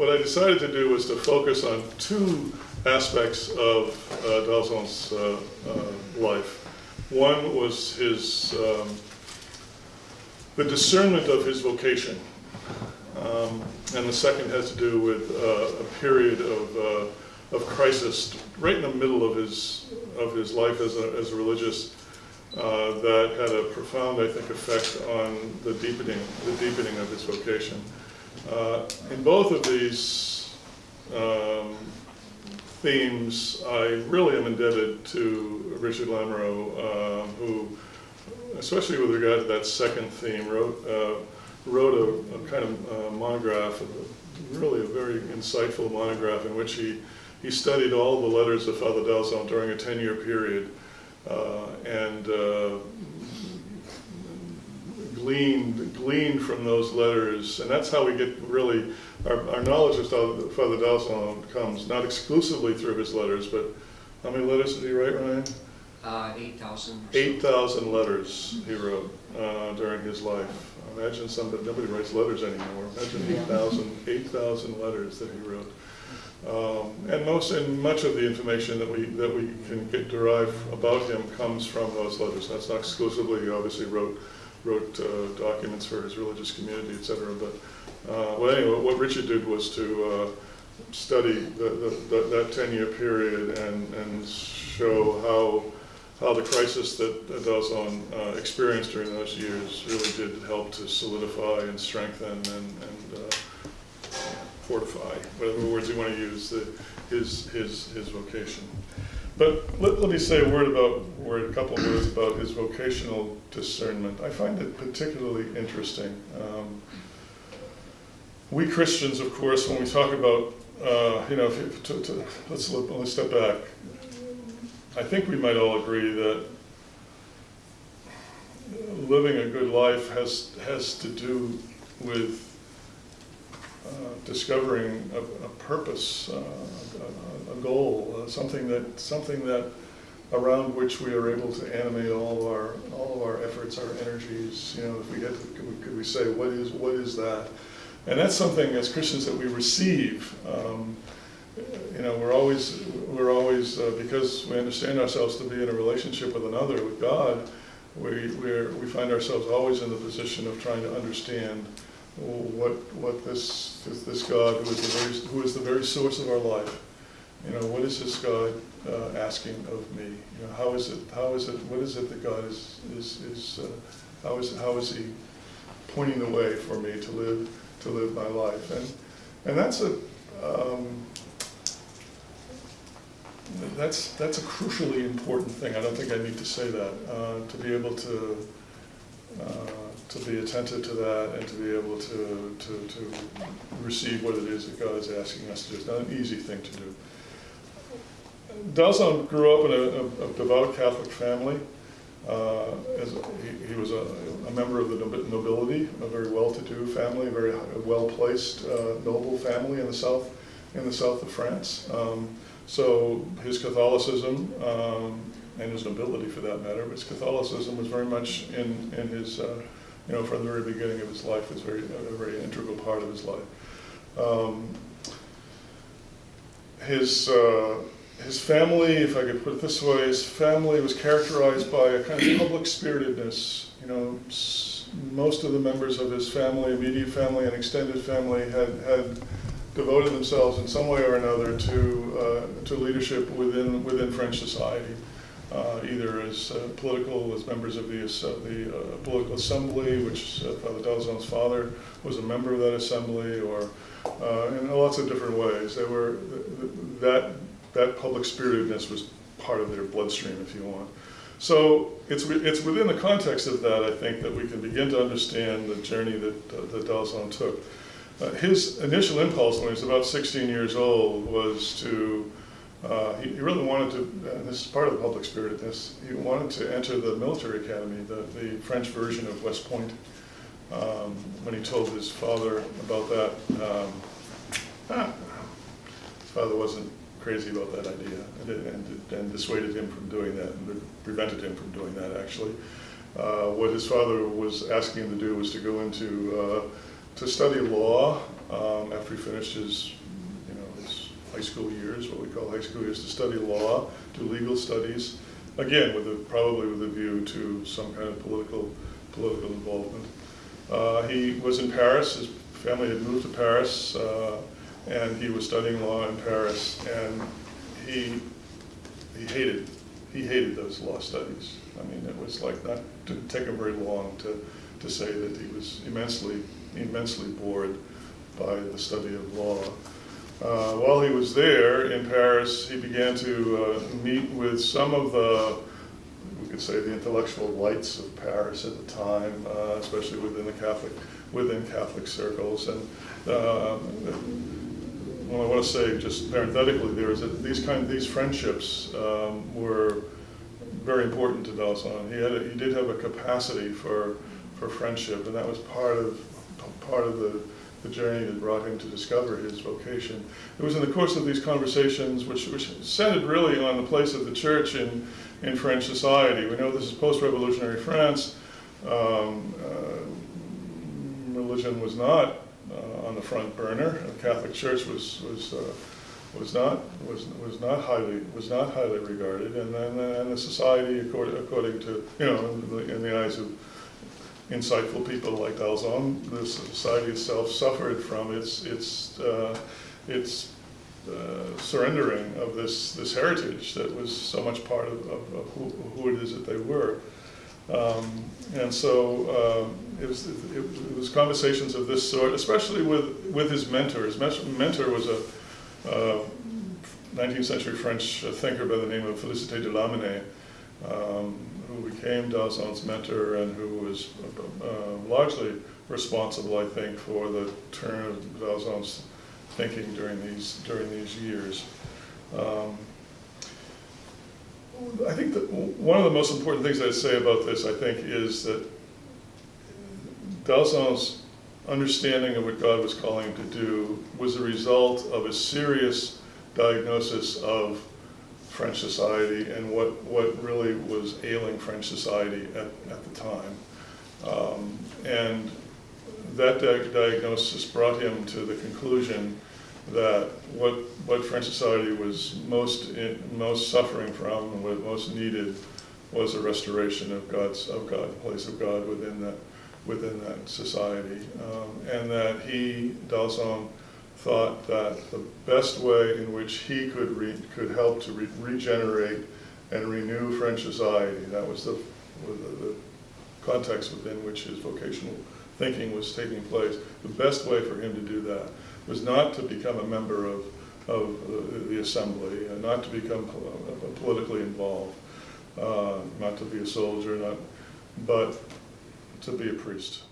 what I decided to do was to focus on two aspects of Dalzon's life. One was the discernment of his vocation, and the second has to do with a period of crisis right in the middle of his life as a religious that had a profound, I think, effect on the deepening of his vocation. In both of these themes, I really am indebted to Richard Lamoureux, who, especially with regard to that second theme, wrote a kind of monograph, really a very insightful monograph in which he studied all the letters of Father Dalzon during a 10-year period, and gleaned from those letters, and that's how we get really our knowledge of Father Dalzon comes not exclusively through his letters, but how many letters did he write, Ryan? 8,000. 8,000 letters he wrote during his life. Imagine nobody writes letters anymore. Imagine 8,000 letters that he wrote. And much of the information that we can derive about him comes from those letters. That's not exclusively. He obviously wrote documents for his religious community, etc. But well, anyway, what Richard did was to study that 10-year period and show how the crisis that Dalzon experienced during those years really did help to solidify and strengthen and fortify, whatever words you want to use, his vocation. But let me say a couple of words about his vocational discernment. I find it particularly interesting. We Christians, of course, when we talk about, let's step back. I think we might all agree that living a good life has to do with discovering a purpose, a goal, something that around which we are able to animate all of our efforts, our energies. Could we say what is that? And that's something as Christians that we receive. We're always because we understand ourselves to be in a relationship with another, with God. We find ourselves always in the position of trying to understand what this God who is the very source of our life. What is this God asking of me? How is it? What is it that God is how is He pointing the way for me to live my life? And that's a crucially important thing. I don't think I need to say that, to be able to be attentive to that and to be able to receive what it is that God is asking us to do. It's not an easy thing to do. Dalzon grew up in a devout Catholic family. He was a member of the nobility, a very well-to-do family, a very well-placed noble family in the south of France. So his Catholicism, and his nobility for that matter, but his Catholicism was very much in his, from the very beginning of his life, was a very integral part of his life. His family, if I could put it this way, his family was characterized by a kind of public spiritedness. Most of the members of his family, immediate family and extended family, had devoted themselves in some way or another to leadership within French society, either as members of the political assembly, which Father Dalzon's father was a member of that assembly, or in lots of different ways. They were that public spiritedness was part of their bloodstream, if you want. So it's within the context of that, I think, that we can begin to understand the journey that Dalzon took. His initial impulse when he was about 16 years old was to, he really wanted to, and this is part of the public spiritedness, he wanted to enter the military academy, the French version of West Point. When he told his father about that, his father wasn't crazy about that idea and dissuaded him from doing that, and prevented him from doing that, actually. What his father was asking him to do was to go into to study law after he finished his high school years, what we call high school years, to study law, do legal studies, again, probably with a view to some kind of political involvement. He was in Paris. His family had moved to Paris, and he was studying law in Paris, and he hated those law studies. I mean, it was like didn't take him very long to say that he was immensely bored by the study of law. While he was there in Paris, he began to meet with some of we could say, the intellectual lights of Paris at the time, especially within Catholic circles. And what I want to say, just parenthetically, there is that these friendships were very important to Dalzon. He did have a capacity for friendship, and that was part of the journey that brought him to discover his vocation. It was in the course of these conversations, which centered really on the place of the church in French society. We know this is post-revolutionary France. Religion was not on the front burner. The Catholic Church was not highly regarded, and the society, according to in the eyes of insightful people like Dalzon, the society itself suffered from its surrendering of this heritage that was so much part of who it is that they were. And so it was conversations of this sort, especially with his mentor. His mentor was a 19th century French thinker by the name of Félicité de Lamennais, who became Dalzon's mentor and who was largely responsible, I think, for the turn of Dalzon's thinking during these years. I think that one of the most important things I'd say about this, I think, is that Dalzon's understanding of what God was calling him to do was a result of a serious diagnosis of French society and what really was ailing French society at the time. And that diagnosis brought him to the conclusion that what French society was most suffering from and what it most needed was a restoration of God, the place of God within that society, and that Dalzon, thought that the best way in which he could help to regenerate and renew French society, that was the context within which his vocational thinking was taking place. The best way for him to do that was not to become a member of the assembly, and not to become politically involved, not to be a soldier, but to be a priest.